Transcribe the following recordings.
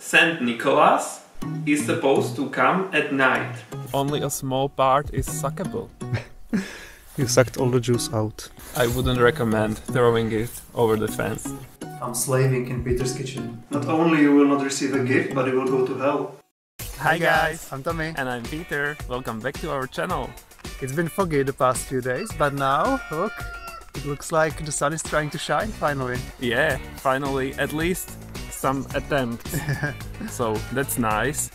Saint Nicholas is supposed to come at night. Only a small part is suckable. You sucked all the juice out. I wouldn't recommend throwing it over the fence. I'm slaving in Peter's kitchen. Not only you will not receive a gift, but you will go to hell. Hi guys! I'm Tommy. And I'm Peter. Welcome back to our channel. It's been foggy the past few days, but now, look, it looks like the sun is trying to shine finally. Yeah, finally, at least some attempt. So that's nice.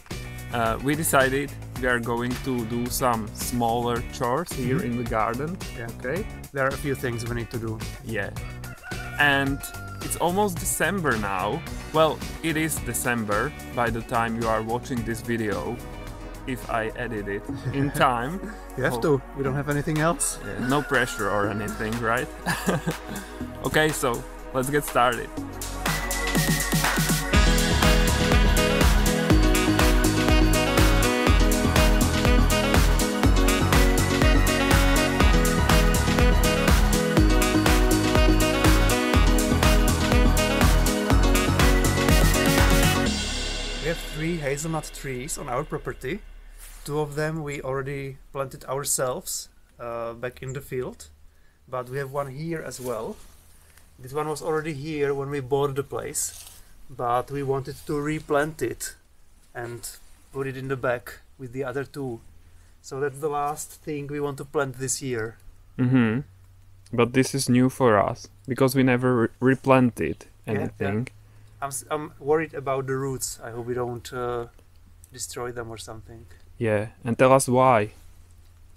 We decided we are going to do some smaller chores here in the garden. Yeah. Okay? There are a few things we need to do. Yeah. And it's almost December now. Well, it is December by the time you are watching this video, if I edit it in time. You have to, we don't have anything else. Yeah, no pressure or anything, right? Okay, so let's get started. We have 3 hazelnut trees on our property. 2 of them we already planted ourselves back in the field, but we have one here as well. This one was already here when we bought the place, but we wanted to replant it and put it in the back with the other 2. So that's the last thing we want to plant this year. Mm-hmm. But this is new for us because we never replanted anything. Yeah. I'm worried about the roots. I hope we don't destroy them or something. Yeah, and tell us why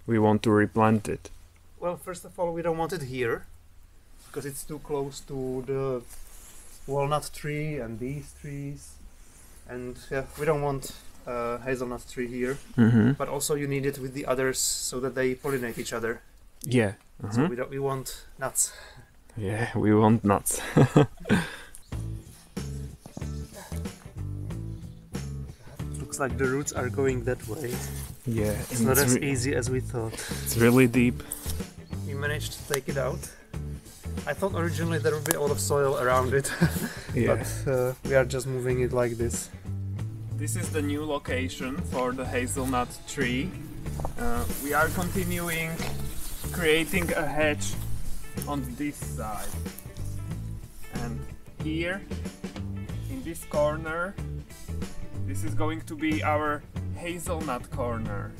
we want to replant it. Well, first of all, we don't want it here because it's too close to the walnut tree and these trees, and yeah, we don't want hazelnut tree here. Mm-hmm. But also you need it with the others so that they pollinate each other. Yeah. So we want nuts. Yeah, we want nuts. Looks like the roots are going that way. Yeah, It's not as easy as we thought. It's really deep. We managed to take it out. I thought originally there would be a lot of soil around it, Yeah. but we are just moving it like this. This is the new location for the hazelnut tree. We are continuing creating a hedge on this side. And here, in this corner, this is going to be our hazelnut corner.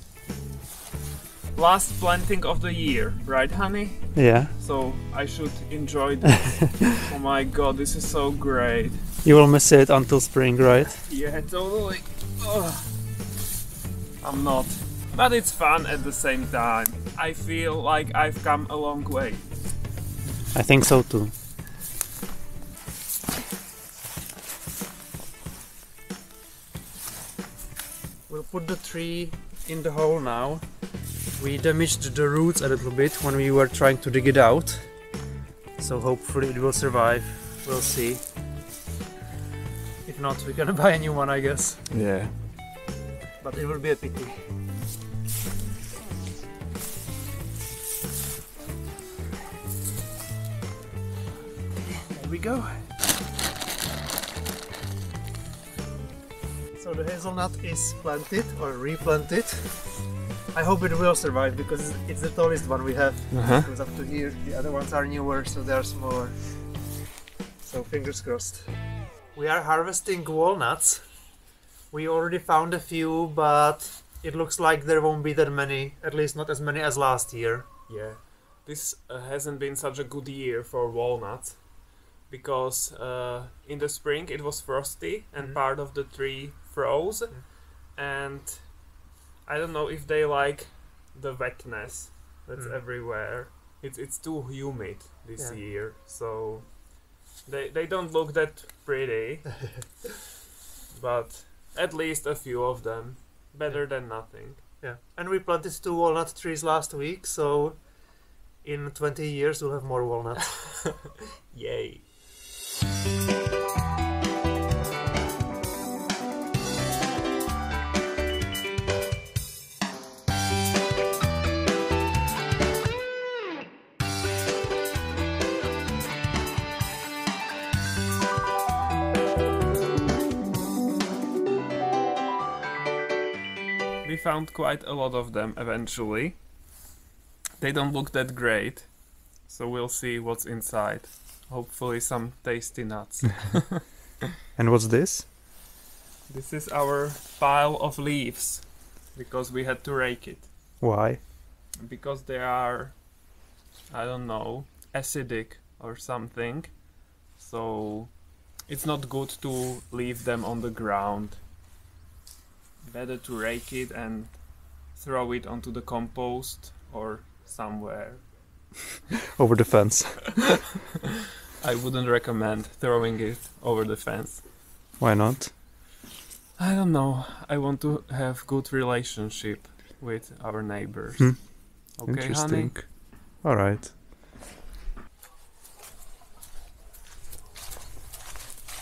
Last planting of the year, right honey? Yeah. So I should enjoy this. Oh my god, this is so great. You will miss it until spring, right? Yeah, totally. Ugh. I'm not. But it's fun at the same time. I feel like I've come a long way. I think so too. We'll put the tree in the hole now. We damaged the roots a little bit when we were trying to dig it out. So hopefully it will survive. We'll see. If not, we're gonna buy a new one, I guess. Yeah. But it will be a pity. There we go. So the hazelnut is planted or replanted. I hope it will survive because it's the tallest one we have. It goes up to here. The other ones are newer, so they are smaller. So fingers crossed. We are harvesting walnuts. We already found a few, but it looks like there won't be that many, at least not as many as last year. Yeah. This hasn't been such a good year for walnuts because in the spring it was frosty and part of the tree froze, and I don't know if they like the wetness that's everywhere. It's too humid this year, so they don't look that pretty. But at least a few of them, better than nothing. Yeah, and we planted 2 walnut trees last week, so in 20 years we'll have more walnuts. Yay! We found quite a lot of them eventually. They don't look that great, so we'll see what's inside. Hopefully some tasty nuts. And what's this? This is our pile of leaves, because we had to rake it. Why? Because they are, I don't know, acidic or something. So it's not good to leave them on the ground. Better to rake it and throw it onto the compost or somewhere. Over the fence. I wouldn't recommend throwing it over the fence. Why not? I don't know. I want to have good relationship with our neighbors. Hmm. Okay, Interesting. honey? All right.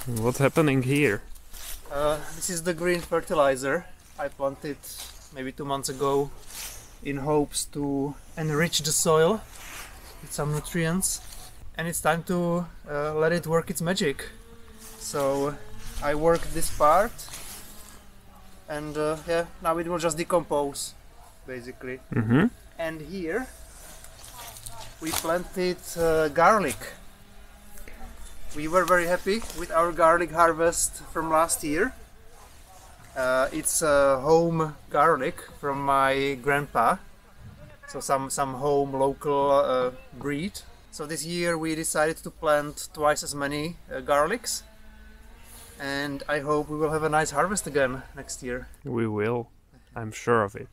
What's happening here? This is the green fertilizer I planted maybe 2 months ago in hopes to enrich the soil with some nutrients, and it's time to let it work its magic. So I worked this part, and yeah, now it will just decompose basically. Mm-hmm. And here we planted garlic. We were very happy with our garlic harvest from last year. It's home garlic from my grandpa, so some home local breed. So this year we decided to plant twice as many garlics, and I hope we will have a nice harvest again next year. We will. I'm sure of it.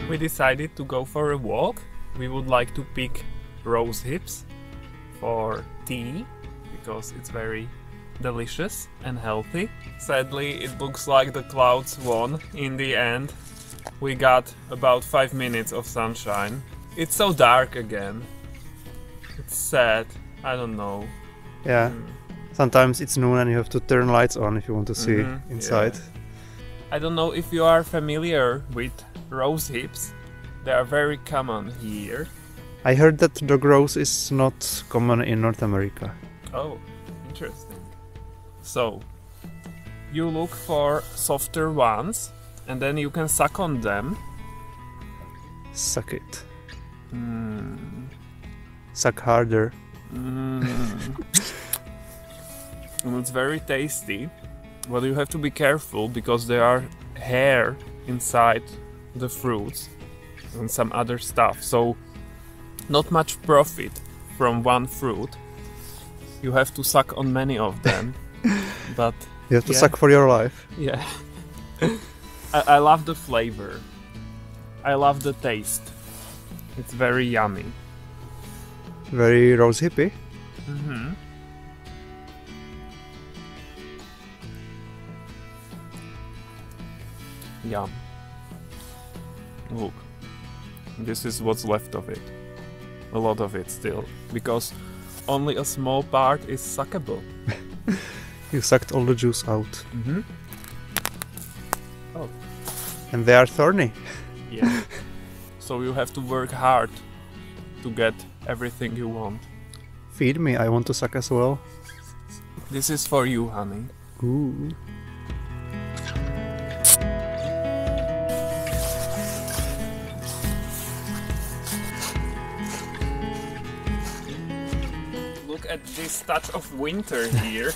We decided to go for a walk. We would like to pick rose hips for tea because it's very delicious and healthy. Sadly, it looks like the clouds won in the end. We got about 5 minutes of sunshine. It's so dark again. It's sad. I don't know. Yeah, sometimes it's noon and you have to turn lights on if you want to see inside. Yeah. I don't know if you are familiar with rose hips. They are very common here. I heard that dog rose is not common in North America. Oh, interesting. So, you look for softer ones and then you can suck on them. Suck it. Mm. Suck harder. Mm. And it's very tasty, but you have to be careful because there are hair inside the fruits and some other stuff, so not much profit from one fruit. You have to suck on many of them. But you have to suck for your life. Yeah. I love the flavor. I love the taste. It's very yummy. Very rose hippie. Mm-hmm. Yum. Look. This is what's left of it. A lot of it still. Because only a small part is suckable. You sucked all the juice out. Mm-hmm. Oh. And they are thorny. Yeah. So you have to work hard to get everything you want. Feed me, I want to suck as well. This is for you, honey. Ooh. Look at this touch of winter here.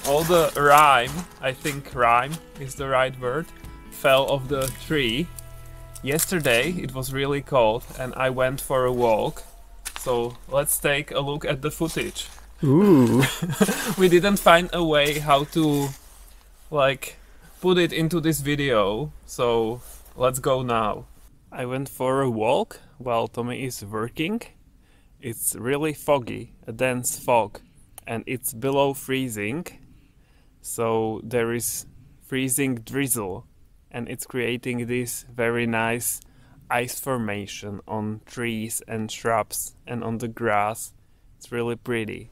All the rime, I think rime is the right word, fell off the tree. Yesterday it was really cold and I went for a walk. So let's take a look at the footage. Ooh. We didn't find a way how to put it into this video, so let's go now. I went for a walk while Tommy is working. It's really foggy, a dense fog, and it's below freezing, so there is freezing drizzle, and it's creating this very nice ice formation on trees and shrubs and on the grass. It's really pretty.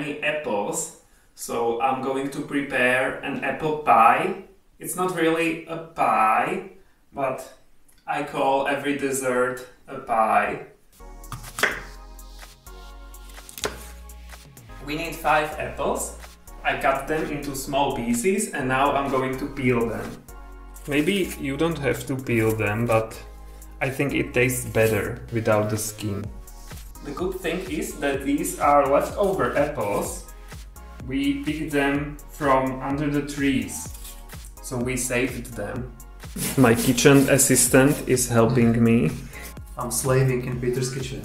many apples, so I'm going to prepare an apple pie. It's not really a pie, but I call every dessert a pie. We need 5 apples. I cut them into small pieces and now I'm going to peel them. Maybe you don't have to peel them, but I think it tastes better without the skin. The good thing is that these are leftover apples. We picked them from under the trees, so we saved them. My kitchen assistant is helping me. I'm slaving in Peter's kitchen.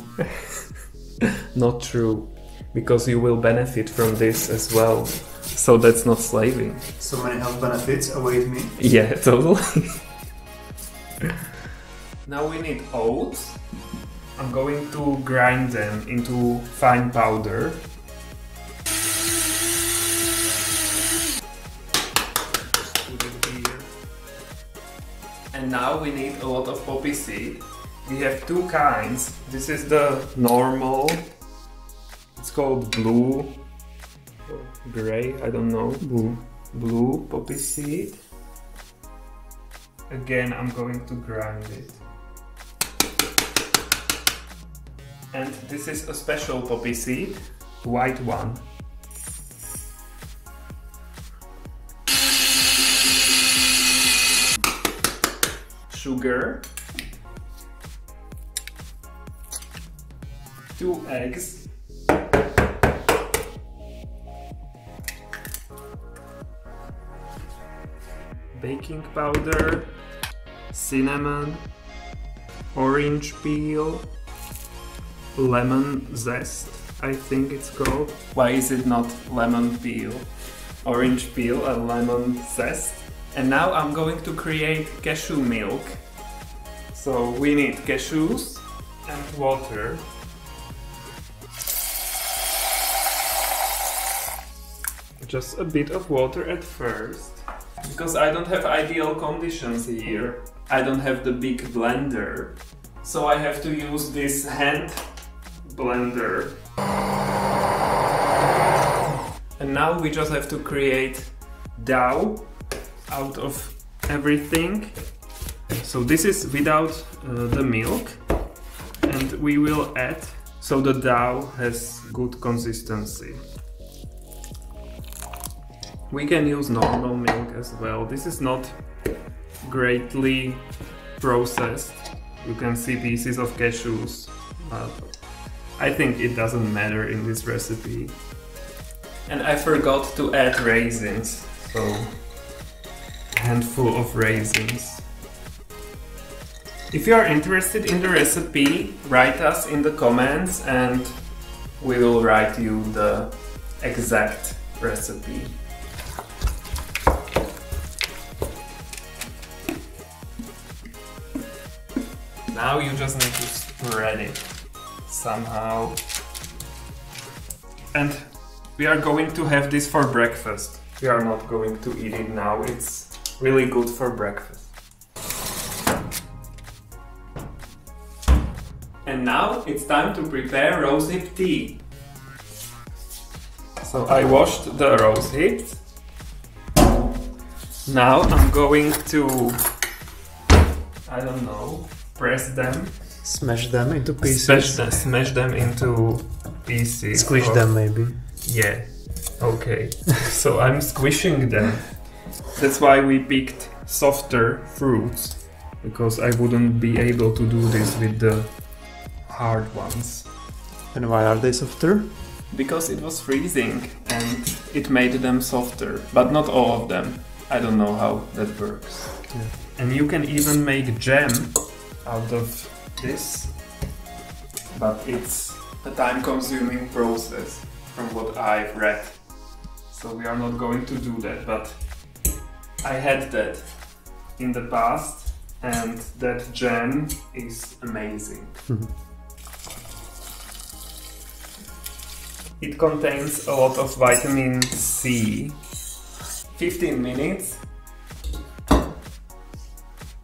Not true, because you will benefit from this as well. So that's not slaving. So many health benefits await me. Yeah, totally. Now we need oats. I'm going to grind them into fine powder. Just put it here. And now we need a lot of poppy seed. We have 2 kinds. This is the normal. It's called blue or gray, I don't know. Blue poppy seed. Again, I'm going to grind it. And this is a special poppy seed, white one. Sugar. 2 eggs. Baking powder. Cinnamon. Orange peel. Lemon zest, I think it's called. Why is it not lemon peel? Orange peel and lemon zest. And now I'm going to create cashew milk. So we need cashews and water. Just a bit of water at first. Because I don't have ideal conditions here. I don't have the big blender. So I have to use this hand blender. And now we just have to create dough out of everything. So this is without the milk, and we will add so the dough has good consistency. We can use normal milk as well. This is not greatly processed. You can see pieces of cashews, but I think it doesn't matter in this recipe. And I forgot to add raisins, so a handful of raisins. If you are interested in the recipe, write us in the comments and we will write you the exact recipe. Now you just need to spread it somehow. And we are going to have this for breakfast. We are not going to eat it now. It's really good for breakfast. And now it's time to prepare rosehip tea. So I washed the rosehips. Now I'm going to, I don't know, press them. Smash them into pieces. Smash them into pieces. Squish them maybe. Yeah, okay. So I'm squishing them. That's why we picked softer fruits, because I wouldn't be able to do this with the hard ones. And why are they softer? Because it was freezing and it made them softer, but not all of them. I don't know how that works. Yeah. And you can even make jam out of this, but it's a time-consuming process from what I've read. So we are not going to do that, but I had that in the past and that jam is amazing. It contains a lot of vitamin C. 15 minutes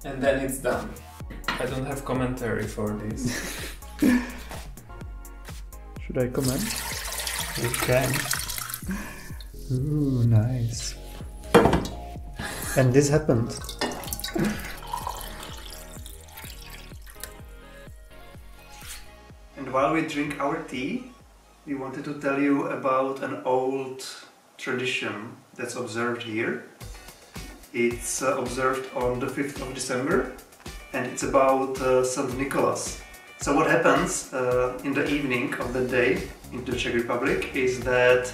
and then it's done. I don't have commentary for this. Should I comment? You can. Ooh, nice. And this happened. And while we drink our tea, we wanted to tell you about an old tradition that's observed here. It's observed on the 5th of December, and it's about St. Nicholas. So what happens in the evening of the day in the Czech Republic is that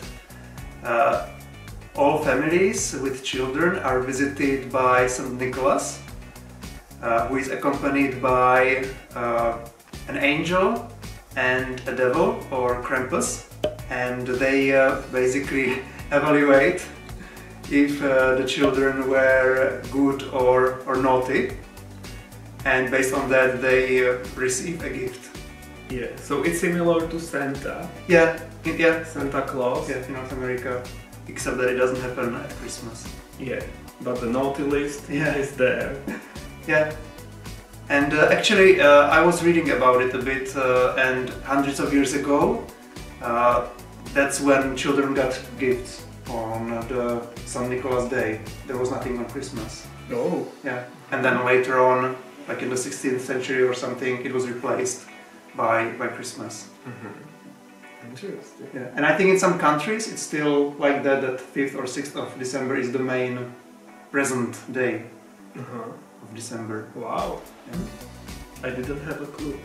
all families with children are visited by St. Nicholas, who is accompanied by an angel and a devil, or Krampus, and they basically evaluate if the children were good or naughty, and based on that they receive a gift. Yeah, so it's similar to Santa. Yeah, Santa Claus. Yeah, in North America, except that it doesn't happen at Christmas. Yeah, but the naughty list is there. Yeah. And actually, I was reading about it a bit, and hundreds of years ago, that's when children got gifts on the St. Nicholas Day. There was nothing on Christmas. Oh. Yeah. And then later on, like in the 16th century or something, it was replaced by Christmas. Mm-hmm. Interesting. Yeah. And I think in some countries it's still like that 5th or 6th of December is the main present day. Of December. Wow. Yeah. I didn't have a clue.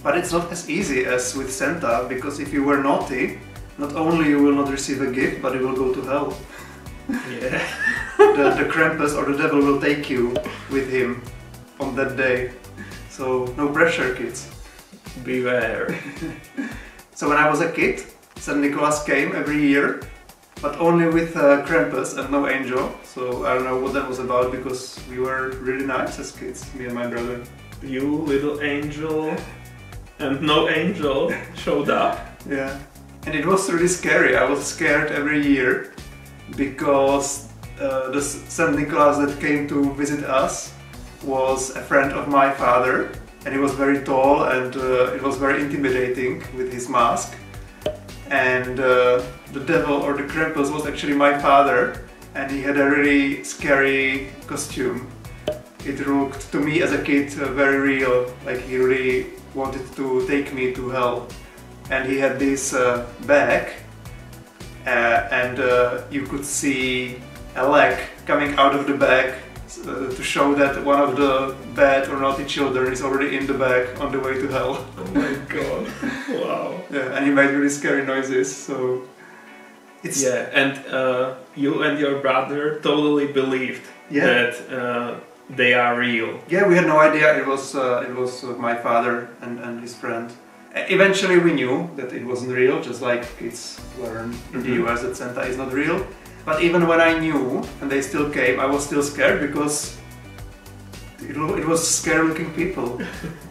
But it's not as easy as with Santa, because if you were naughty, not only you will not receive a gift, but you will go to hell. Yeah. The Krampus or the devil will take you with him on that day. So no pressure, kids. Beware. So when I was a kid, St. Nicholas came every year, but only with Krampus and no angel. So I don't know what that was about, because we were really nice as kids, me and my brother. You little angel and no angel showed up. Yeah. And it was really scary. I was scared every year because the St. Nicholas that came to visit us was a friend of my father, and he was very tall, and it was very intimidating with his mask. And the devil or the Krampus was actually my father, and he had a really scary costume. It looked to me as a kid very real, like he really wanted to take me to hell. And he had this bag, and you could see a leg coming out of the bag to show that one of the bad or naughty children is already in the bag on the way to hell. Oh my god! Wow. Yeah, and he made really scary noises. So it's and you and your brother totally believed that they are real. Yeah, we had no idea it was my father and his friend. Eventually we knew that it wasn't real, just like kids learn in the US that Santa is not real. But even when I knew and they still came, I was still scared because it was scary looking people.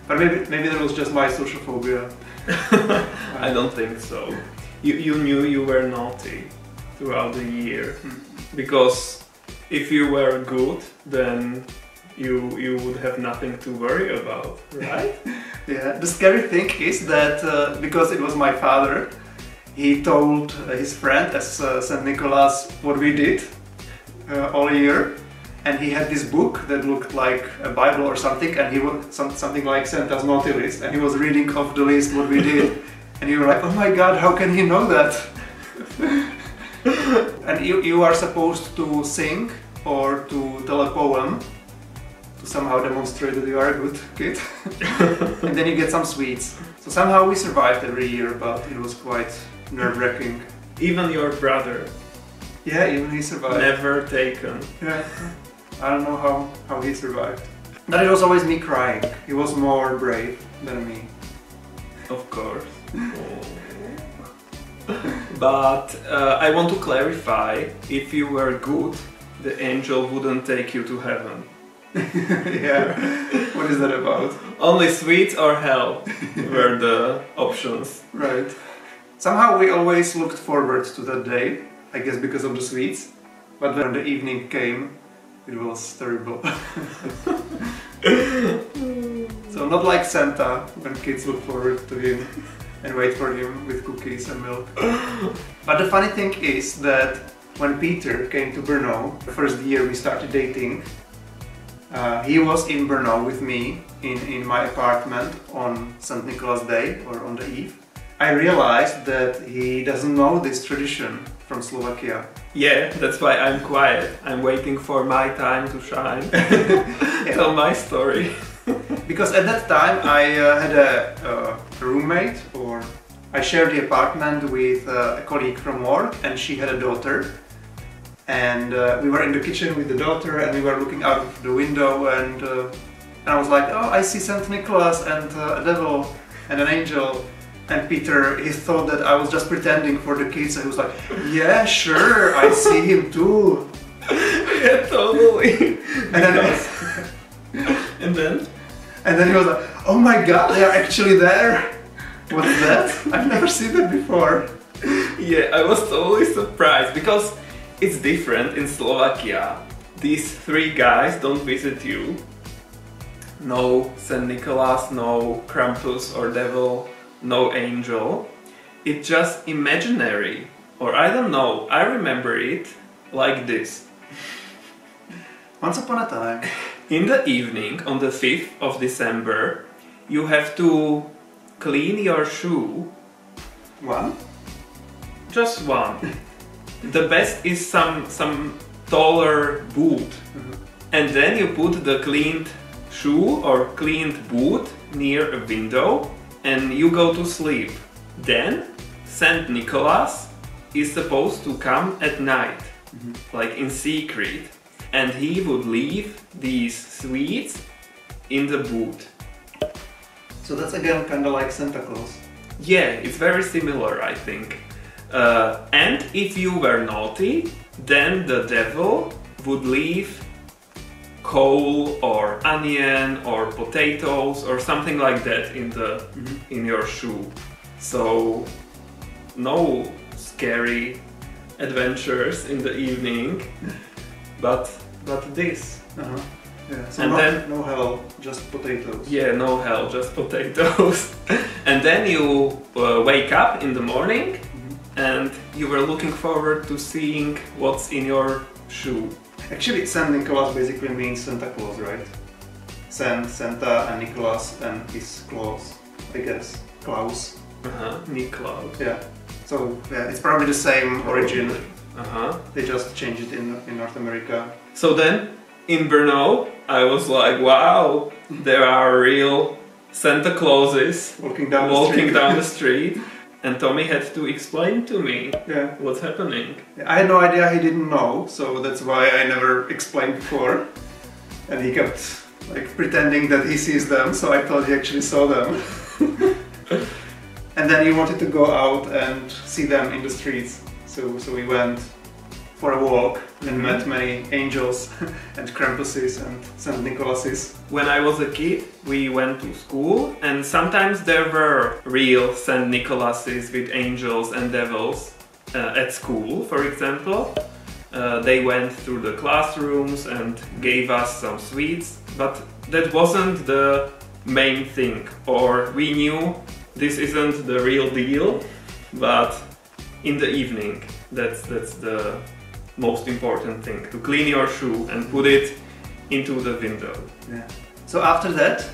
But maybe that was just my social phobia. I don't think so. You knew you were naughty throughout the year, because if you were good, then you would have nothing to worry about, right? Yeah, the scary thing is that because it was my father, he told his friend as St. Nicholas what we did all year, and he had this book that looked like a Bible or something, and he was something like Santa's naughty list, and he was reading off the list what we did, and you were like, oh my god, how can he know that? And you are supposed to sing or to tell a poem to somehow demonstrate that you are a good kid. And then you get some sweets. So somehow we survived every year, but it was quite nerve-wracking. Even your brother. Yeah, even he survived. Never taken. Yeah. I don't know how he survived. But it was always me crying. He was more brave than me. Of course. But I want to clarify, if you were good, the angel wouldn't take you to heaven. Yeah, what is that about? Only sweets or hell were the options. Right. Somehow we always looked forward to that day, I guess because of the sweets. But when the evening came, it was terrible. So not like Santa, when kids look forward to him. and wait for him with cookies and milk. But the funny thing is that when Peter came to Brno, the first year we started dating, he was in Brno with me in my apartment on St. Nicholas Day or on the eve. I realized that he doesn't know this tradition from Slovakia. Yeah, that's why I'm quiet. I'm waiting for my time to shine. Tell my story. Because at that time I had a roommate, or I shared the apartment with a colleague from work, and she had a daughter. And we were in the kitchen with the daughter, and we were looking out of the window, and I was like, oh, I see Saint Nicholas and a devil and an angel. And Peter, he thought that I was just pretending for the kids, and he was like, yeah, sure, I see him too. Yeah, totally. And then he was like, oh my god, they are actually there. What's that? I've never seen that before. Yeah, I was totally surprised because it's different in Slovakia. These three guys don't visit you. No Saint Nicholas, no Krampus or devil, no angel. It's just imaginary. Or I don't know, I remember it like this. Once upon a time. In the evening, on the 5th of December, you have to clean your shoe. One? Just one. The best is some taller boot. And then you put the cleaned shoe or cleaned boot near a window and you go to sleep. Then Saint Nicholas is supposed to come at night, like in secret, and he would leave these sweets in the boot. So that's again kind of like Santa Claus. Yeah, it's very similar, I think. And if you were naughty, then the devil would leave coal or onion or potatoes or something like that in your shoe. So no scary adventures in the evening, but this. Yeah, so and then no hell, just potatoes. Yeah, no hell, just potatoes. And then you wake up in the morning and you were looking forward to seeing what's in your shoe. Actually, Saint Nicholas basically means Santa Claus, right? Santa and Nicholas and his claws, I guess. Klaus. Niklaus. Yeah. So yeah, it's probably the same origin. They just changed it in North America. So then, in Brno, I was like, wow, there are real Santa Clauses walking down the street. And Tommy had to explain to me what's happening. I had no idea, he didn't know, so that's why I never explained before. And he kept like pretending that he sees them, so I thought he actually saw them. And then he wanted to go out and see them in the streets. So we went for a walk and met many angels and Krampuses and Saint Nicholauses. When I was a kid, we went to school and sometimes there were real Saint Nicolauses with angels and devils at school, for example. They went through the classrooms and gave us some sweets, but that wasn't the main thing. Or we knew this isn't the real deal, but in the evening, that's the most important thing, to clean your shoe and put it into the window. Yeah. So after that,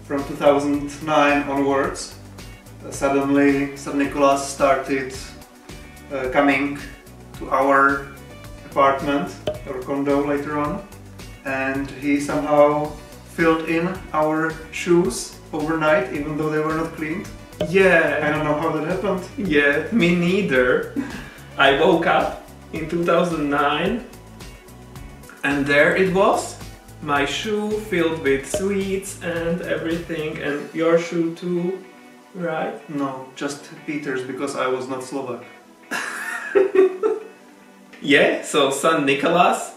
from 2009 onwards, suddenly St. Nicholas started coming to our apartment or condo later on, and he somehow filled in our shoes overnight even though they were not cleaned. Yeah. I don't know how that happened. Yeah, me neither. I woke up in 2009 and there it was, my shoe filled with sweets and everything, and your shoe too, right? No, just Peter's, because I was not Slovak. Yeah, so Saint Nicholas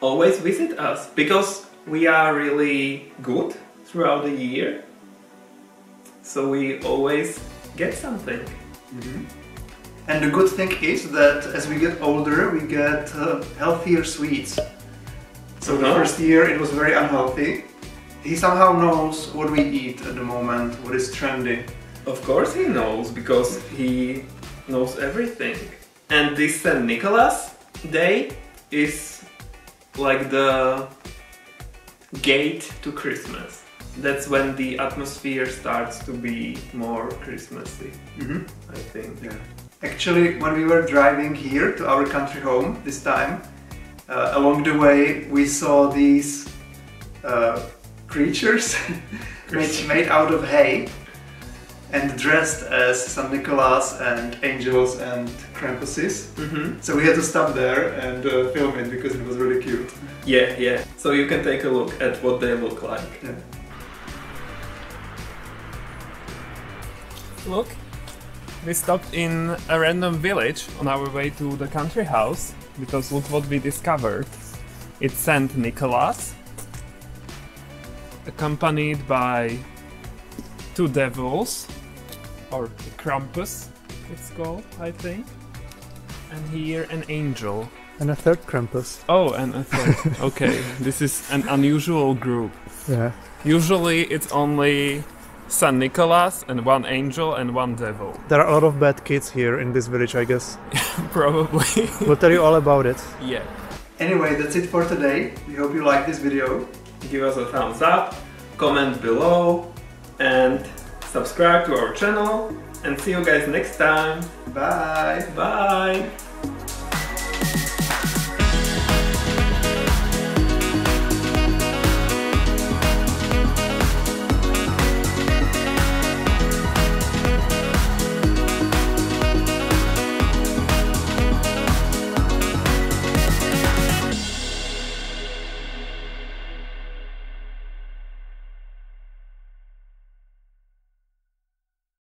always visit us because we are really good throughout the year, so we always get something. And the good thing is that as we get older, we get healthier sweets. So the first year it was very unhealthy. He somehow knows what we eat at the moment, what is trendy. Of course he knows, because he knows everything. And this St. Nicholas Day is like the gate to Christmas. That's when the atmosphere starts to be more Christmassy, I think. Yeah. Actually, when we were driving here to our country home this time, along the way we saw these creatures made out of hay and dressed as St. Nicholas and angels and Krampuses. So we had to stop there and film it because it was really cute. Yeah, yeah. So you can take a look at what they look like. Yeah. Look, we stopped in a random village on our way to the country house, because look what we discovered. It's St. Nicholas, accompanied by two devils, or Krampus it's called, I think, and here an angel. And a third Krampus. Oh, and a third. Okay, this is an unusual group. Yeah. Usually it's only St. Nicholas and one angel and one devil. There are a lot of bad kids here in this village, I guess. Probably. We'll tell you all about it. Yeah. Anyway, that's it for today. We hope you liked this video. Give us a thumbs up, comment below, and subscribe to our channel. And see you guys next time. Bye! Bye!